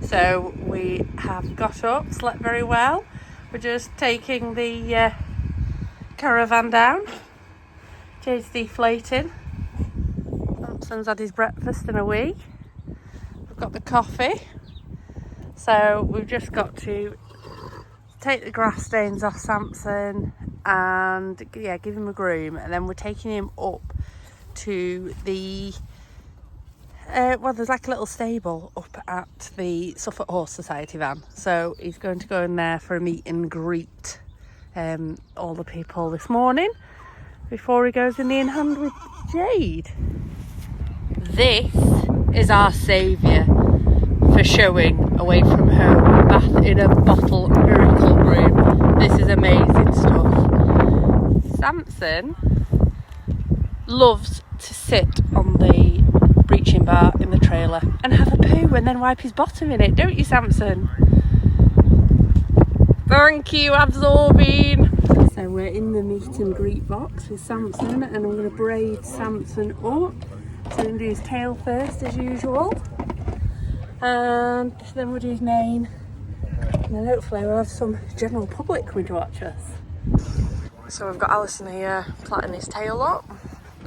So we have got up, slept very well. We're just taking the caravan down. Jade's deflating. Samson's had his breakfast and a wee. We've got the coffee. So we've just got to take the grass stains off Samson and give him a groom, and then we're taking him up to the there's like a little stable up at the Suffolk Horse Society van, so he's going to go in there for a meet and greet all the people this morning before he goes in the in-hand with Jade. This is our saviour for showing away from home, bath in a bottle miracle groom. This is amazing stuff. Samson loves to sit on the breaching bar in the trailer and have a poo and then wipe his bottom in it, don't you, Samson? Thank you, absorbing. So we're in the meet and greet box with Samson, and I'm going to braid Samson up. So I'm going to do his tail first as usual, and then we'll do his mane, and then hopefully we'll have some general public coming to watch us. So we've got Alison here plaiting his tail up.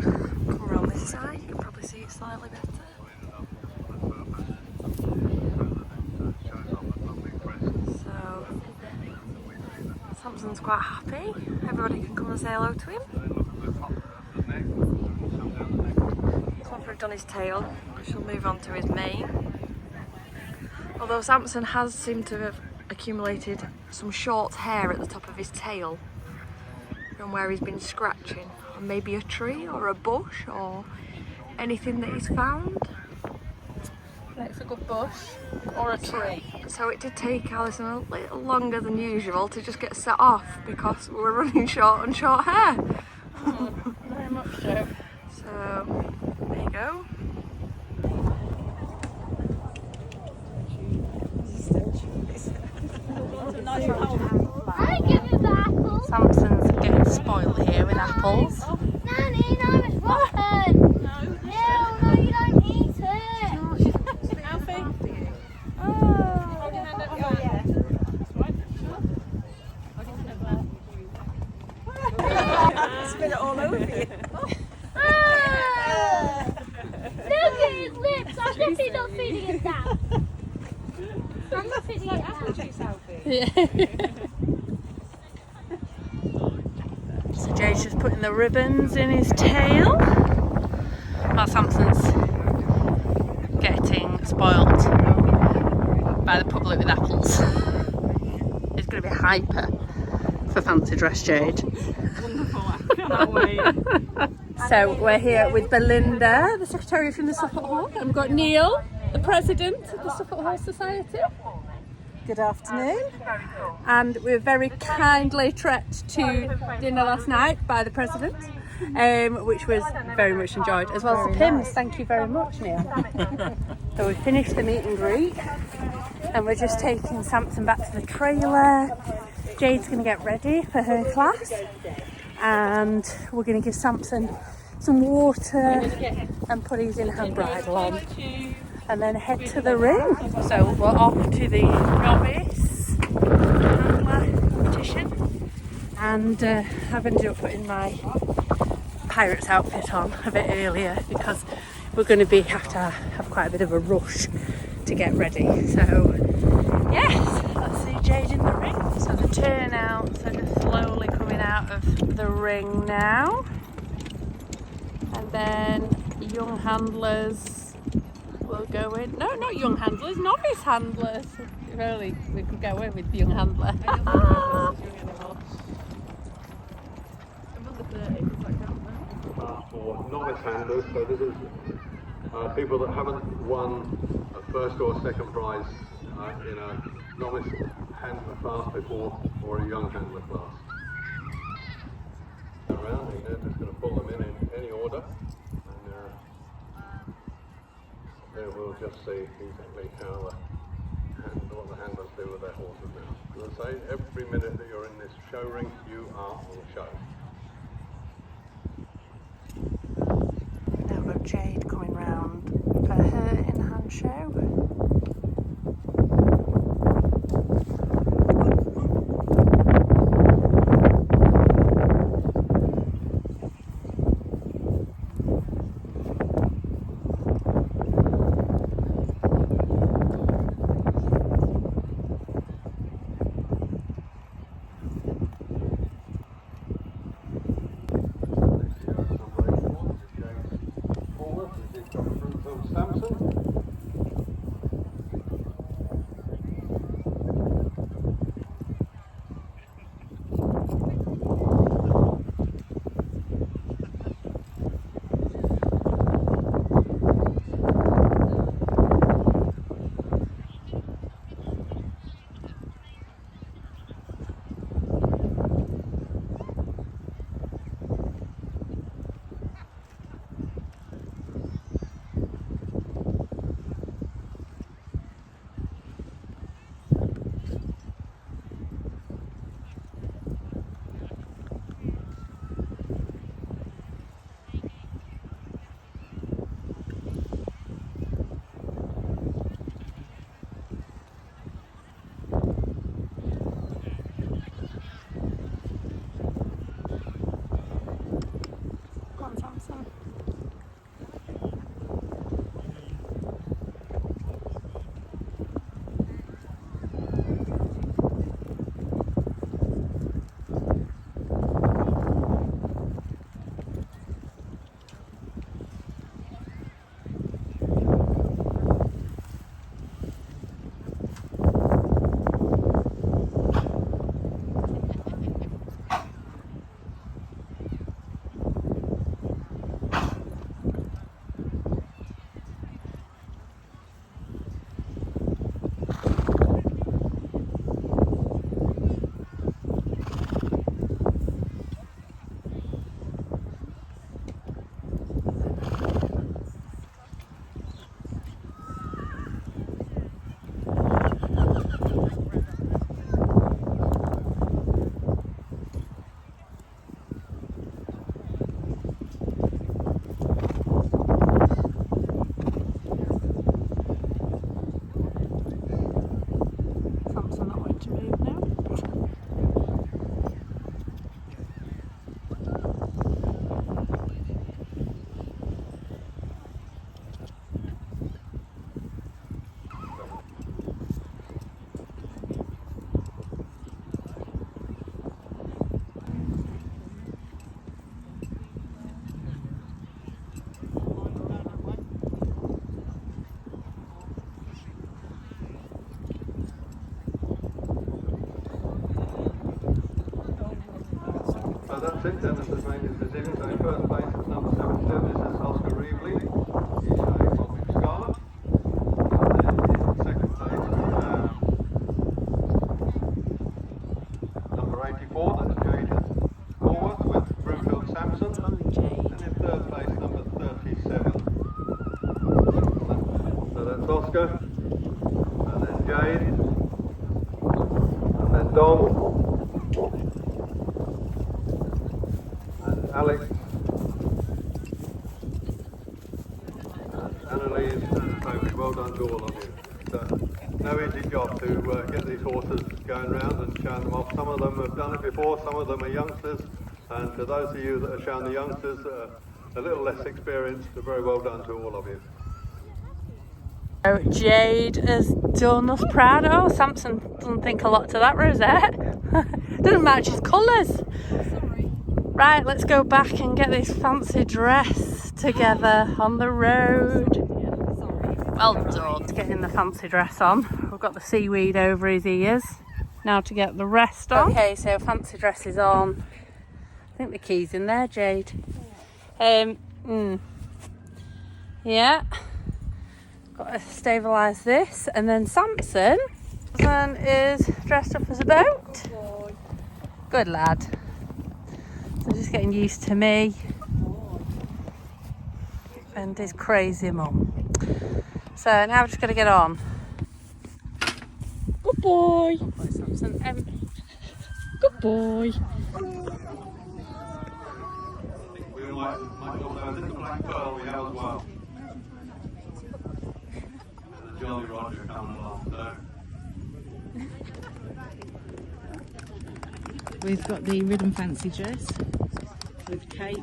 Come around this side, you can probably see it slightly better. So Samson's quite happy. Everybody can come and say hello to him. So after we've done his tail, we shall move on to his mane. Although Samson has seemed to have accumulated some short hair at the top of his tail from where he's been scratching on maybe a tree or a bush or anything that he's found. That's a good bush or a tree. So it did take Alison a little longer than usual to just get set off because we're running short on short hair. Very much so. So there you go. Samson's getting spoiled here with apples. Nanny, no, it's rotten. No, you don't eat it. Alfie? Oh, yeah. Spin it all over you. Look at his lips. I'm definitely not feeding it down. I'm not feeding it down. Yeah. So Jade's just putting the ribbons in his tail while Samson's getting spoilt by the public with apples. He's going to be hyper for fancy dress Jade. Wonderful, I cannot wait. So we're here with Belinda, the secretary from the Suffolk Horse, and we've got Neil, the president of the Suffolk Horse Society. Good afternoon. And we were very kindly treated to dinner last night by the president, which was very much enjoyed, as well as the Pims. Thank you very much, Neil. So we finished the meet and greet, and we're just taking Samson back to the trailer. Jade's going to get ready for her class, and we're going to give Samson some water and put his in-hand bridle on, and then head to the ring. So we're off to the Novice competition, and I've ended up putting my pirate's outfit on a bit earlier because we're going to have to have quite a bit of a rush to get ready. So yes, let's see Jade in the ring. So the turnouts are just slowly coming out of the ring now, and then young handlers will go in. No, not young handlers, novice handlers. If only we could go in with the young handler. For novice handlers, so this is people that haven't won a first or second prize in a novice handler class before, or a young handler class. Around, and they're just going to pull them in any order, and then we'll just see exactly how what the handlers do with their horses now. As I say, every minute that you're in this show ring, you are on show. Now we've got Jade coming round for her in-hand show. from Samson. So that's it, Dennis has made his decision. So in first place is number 72, this is Oscar Reevely. He's a Suffolk Scarlet. And then in second place we have number 84, that's Jade Forward with Broomfield Samson. And in third place number 37. So that's Oscar. And then Jade. And then Dom. Alex, Annalise and Toby, well done to all of you. It's no easy job to get these horses going round and showing them off. Some of them have done it before, some of them are youngsters, and to those of you that are showing the youngsters a little less experienced, very well done to all of you. So Jade has done us proud. Oh, Samson doesn't think a lot to that rosette. Doesn't match his colours. Right, let's go back and get this fancy dress together on the road. Well done, getting the fancy dress on. We've got the seaweed over his ears. Now to get the rest on. Okay, so fancy dress is on. I think the key's in there, Jade. Yeah. Got to stabilise this. And then Samson is dressed up as a boat. Good lad. So just getting used to me and his crazy mum. So now we're just going to get on. Good boy. Right, Samson. Good boy. We might also have this black pearl we have as well. And the Jolly Roger coming along. So. We've got the Ridden fancy dress with Kate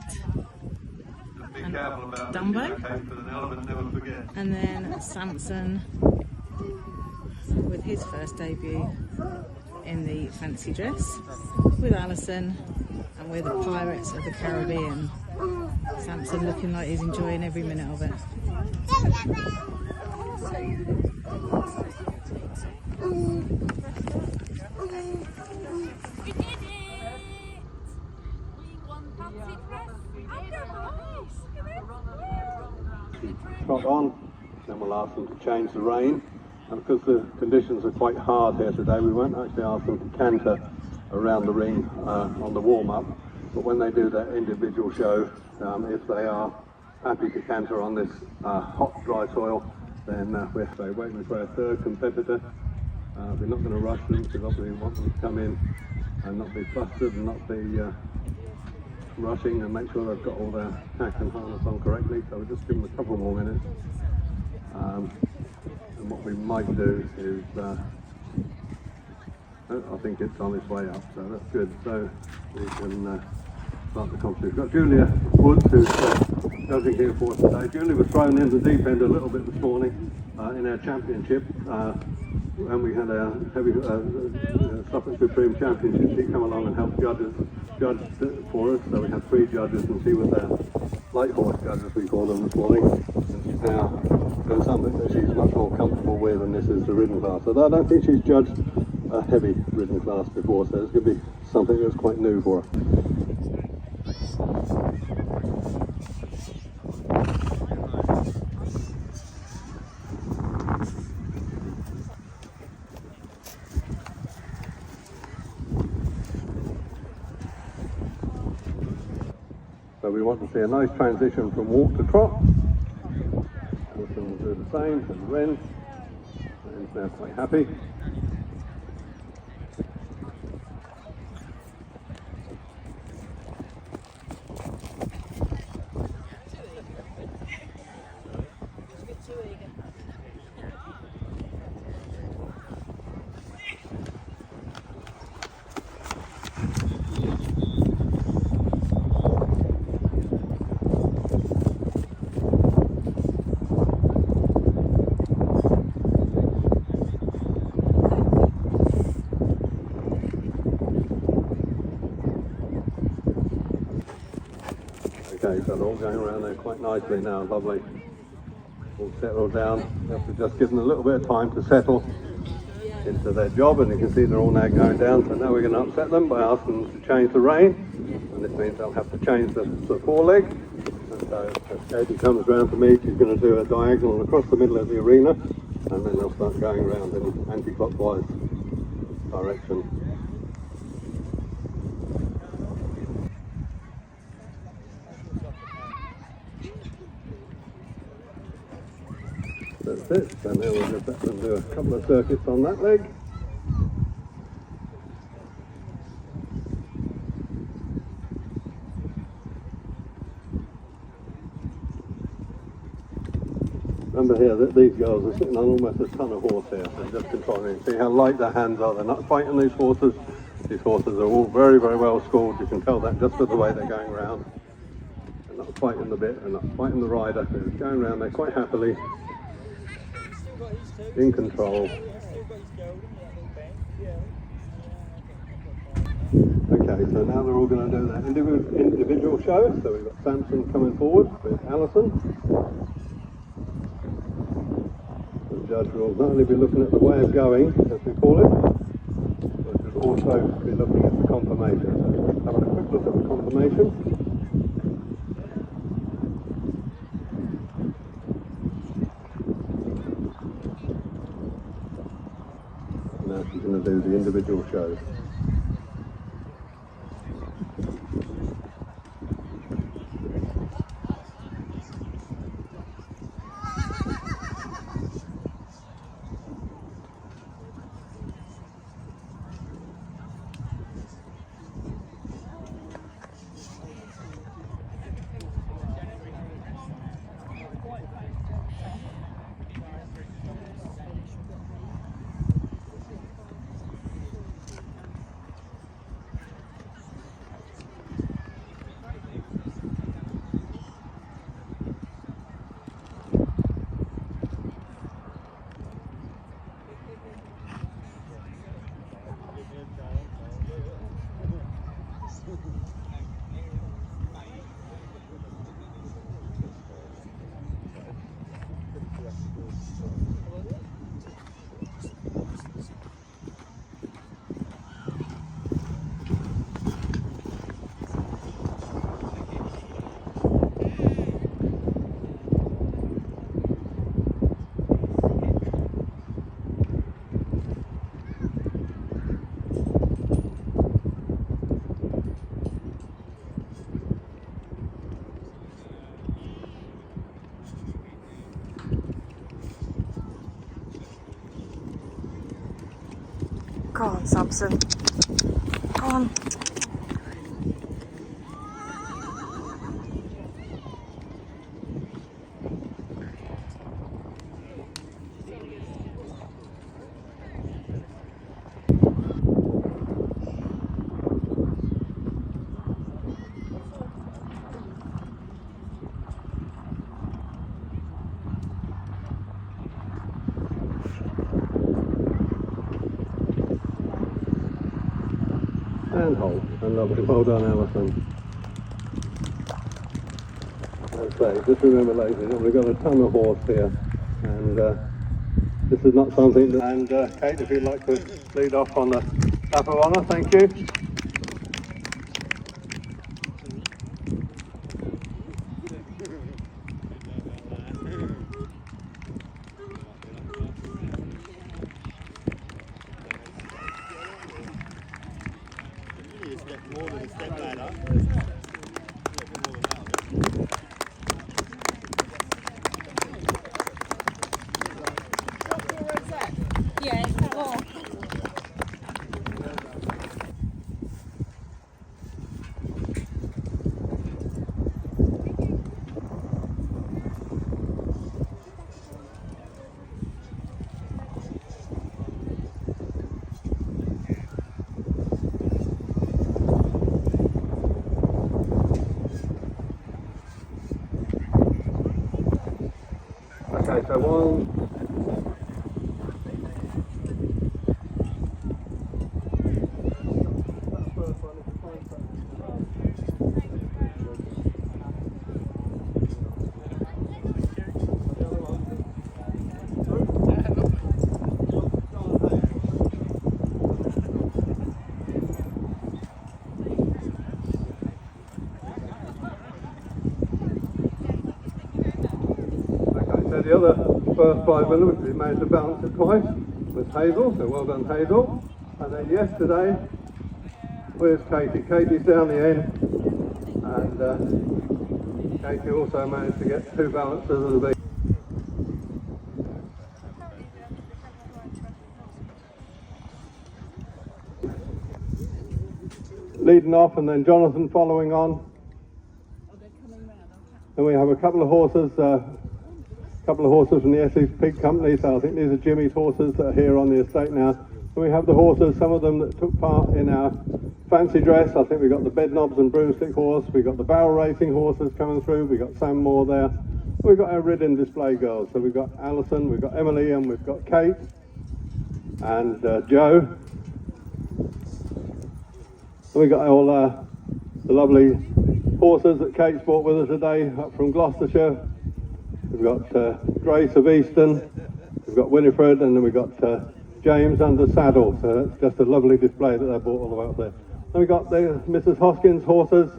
Be careful about Dumbo. Kate, but an element never forgets. And then Samson with his first debut in the fancy dress with Alison and with the Pirates of the Caribbean. Samson looking like he's enjoying every minute of it. We did it! We won fancy dress and Novice! Look at it! Trot on, then we'll ask them to change the rein. And because the conditions are quite hard here today, we won't actually ask them to canter around the ring on the warm-up. But when they do their individual show, if they are happy to canter on this hot, dry soil, then we're waiting for our third competitor. We're not going to rush them because obviously we want them to come in and not be flustered and not be rushing, and make sure they've got all their tack and harness on correctly. So we'll just give them a couple more minutes. And what we might do is, I think it's on its way up, so that's good. So we can start the competition. We've got Julia Woods, who's judging here for us today. Julia was thrown in the deep end a little bit this morning in our championship. And we had a heavy Suffolk Supreme Championship. She came along and helped judge for us. So we had 3 judges, and she was our light horse judge, as we call them, this morning. And she's now doing something that she's much more comfortable with, and this is the ridden class. So I don't think she's judged a heavy ridden class before, so it's going to be something that's quite new for her. So we want to see a nice transition from walk to trot. Alison will do the same, and Ren. Ren's now quite happy. Okay, so they're all going around there quite nicely now, lovely. All settled down. We have to just give them a little bit of time to settle into their job, and you can see they're all now going down. So now we're going to upset them by asking them to change the rein, and this means they'll have to change the foreleg. And so as Katie comes round to me, she's going to do a diagonal across the middle of the arena, and then they'll start going around in anti-clockwise direction. That's it, so now we'll just let them do a couple of circuits on that leg. Remember here that these girls are sitting on almost a ton of horse here, so just controlling. See how light their hands are, they're not fighting these horses. These horses are all very, very well schooled. You can tell that just with the way they're going around. They're not fighting the bit, they're not fighting the rider, they're just going around there quite happily. In control. Okay, so now they're all going to do their individual show. So we've got Samson coming forward with Alison. The judge will not only be looking at the way of going, as we call it, but will also be looking at the conformation. So let's have a quick look at the conformation. Now she's going to do the individual shows. Go on, Samson. Go on. And hold. And lovely. Well done, Alison. Okay, just remember, ladies and gentlemen, we've got a ton of horse here, and this is not something that... And Kate, if you'd like to lead off on the lap of honour, thank you. Okay, so one. The other first 5 minutes, we managed to balance it twice with Hazel, so well done Hazel. And then yesterday, where's Katie? Katie's down the end, and Katie also managed to get 2 balances of the beat. Leading off, and then Jonathan following on. Then we have a couple of horses from the Essex Pig Company, so I think these are Jimmy's horses that are here on the estate now. And we have the horses, some of them that took part in our fancy dress. I think we've got the Bedknobs and Broomstick horse, we've got the barrel racing horses coming through, we've got Sam Moore there. We've got our Ridden display girls, so we've got Alison, we've got Emily, and we've got Kate, and Joe. And we've got all the lovely horses that Kate's brought with us today, up from Gloucestershire. We've got Grace of Easton, we've got Winifred, and then we've got James under saddle. So that's just a lovely display that they brought all the way up there. Then we've got the Mrs. Hoskins horses.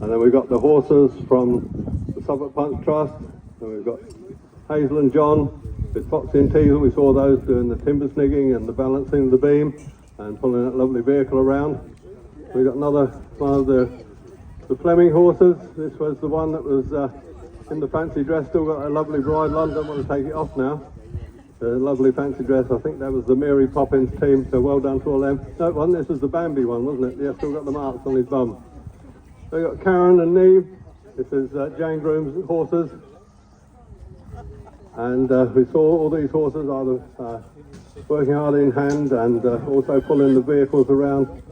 And then we've got the horses from the Suffolk Punch Trust. And we've got Hazel and John with Foxy and Teasel. We saw those doing the timber snigging and the balancing of the beam and pulling that lovely vehicle around. We've got another one of the Fleming horses. This was the one that was in the fancy dress, still got a lovely bridle on, don't want to take it off now. The lovely fancy dress, I think that was the Mary Poppins team, so well done to all them. No, it wasn't, this was the Bambi one, wasn't it? Yeah, still got the marks on his bum. So we've got Karen and Neve. This is Jane Groom's horses. And we saw all these horses either working hard in hand and also pulling the vehicles around.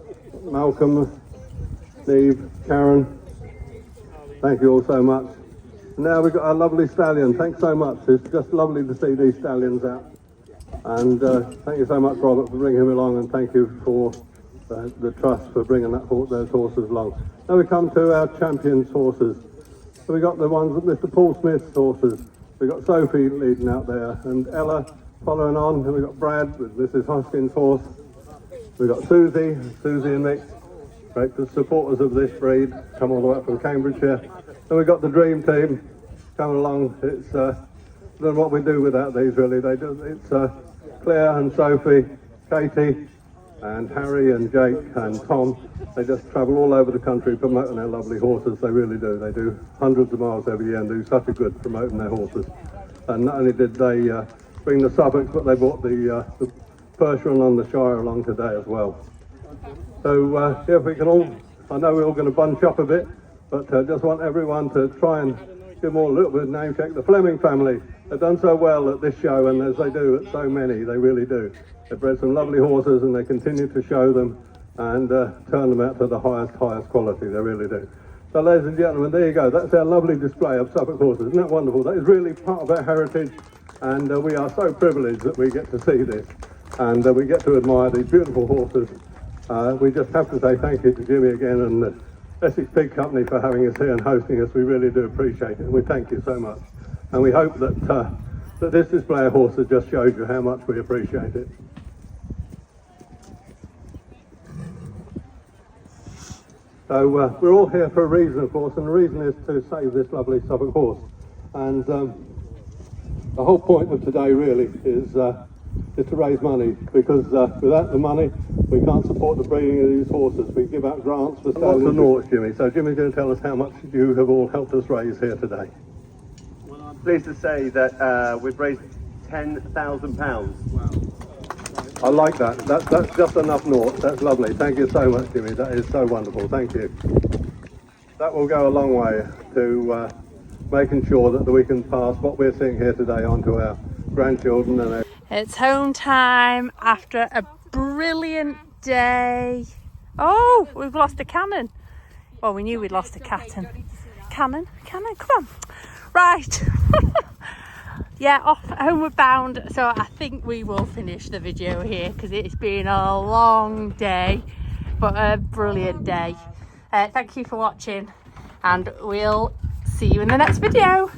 Malcolm, Neve, Karen, thank you all so much. Now we've got our lovely stallion. Thanks so much. It's just lovely to see these stallions out. And thank you so much, Robert, for bringing him along, and thank you for the trust for bringing those horses along. Now we come to our champions horses. So we got the ones that Mr. Paul Smith's horses. We've got Sophie leading out there, and Ella following on, and we've got Brad with Mrs. Hoskins' horse. We've got Susie and Mick, great supporters of this breed, come all the way up from Cambridgeshire. Then we've got the dream team coming along. It's I don't know what we do without these really. It's Claire and Sophie, Katie and Harry and Jake and Tom. They just travel all over the country promoting their lovely horses. They really do. They do hundreds of miles every year and do such a good promoting their horses. And not only did they bring the Suffocks, but they brought the Persian and the Shire along today as well. So if we can all, I know we're all going to bunch up a bit, but just want everyone to try and give them all a little bit of name check. The Fleming family have done so well at this show, and as they do at so many, they really do. They've bred some lovely horses, and they continue to show them and turn them out to the highest quality. They really do. So ladies and gentlemen, there you go. That's our lovely display of Suffolk horses. Isn't that wonderful? That is really part of our heritage, and we are so privileged that we get to see this, and we get to admire these beautiful horses. We just have to say thank you to Jimmy again and the Essex Pig Company for having us here and hosting us. We really do appreciate it, and we thank you so much. And we hope that that this display of horses just shows you how much we appreciate it. So we're all here for a reason, of course, and the reason is to save this lovely Suffolk horse. And the whole point of today really is to raise money, because without the money we can't support the breeding of these horses. We give out grants for lots of noughts, Jimmy. So Jimmy's going to tell us how much you have all helped us raise here today. Well, I'm pleased to say that we've raised £10,000. Wow. I like that. That's just enough noughts. That's lovely. Thank you so much, Jimmy. That is so wonderful. Thank you. That will go a long way to making sure that we can pass what we're seeing here today on to our grandchildren and our... It's home time after a brilliant day. Oh, we've lost a cannon. Well, we knew we'd lost a cannon. Cannon, come on. Right. Yeah, off homeward bound. So I think we will finish the video here because it's been a long day, but a brilliant day. Thank you for watching, and we'll see you in the next video.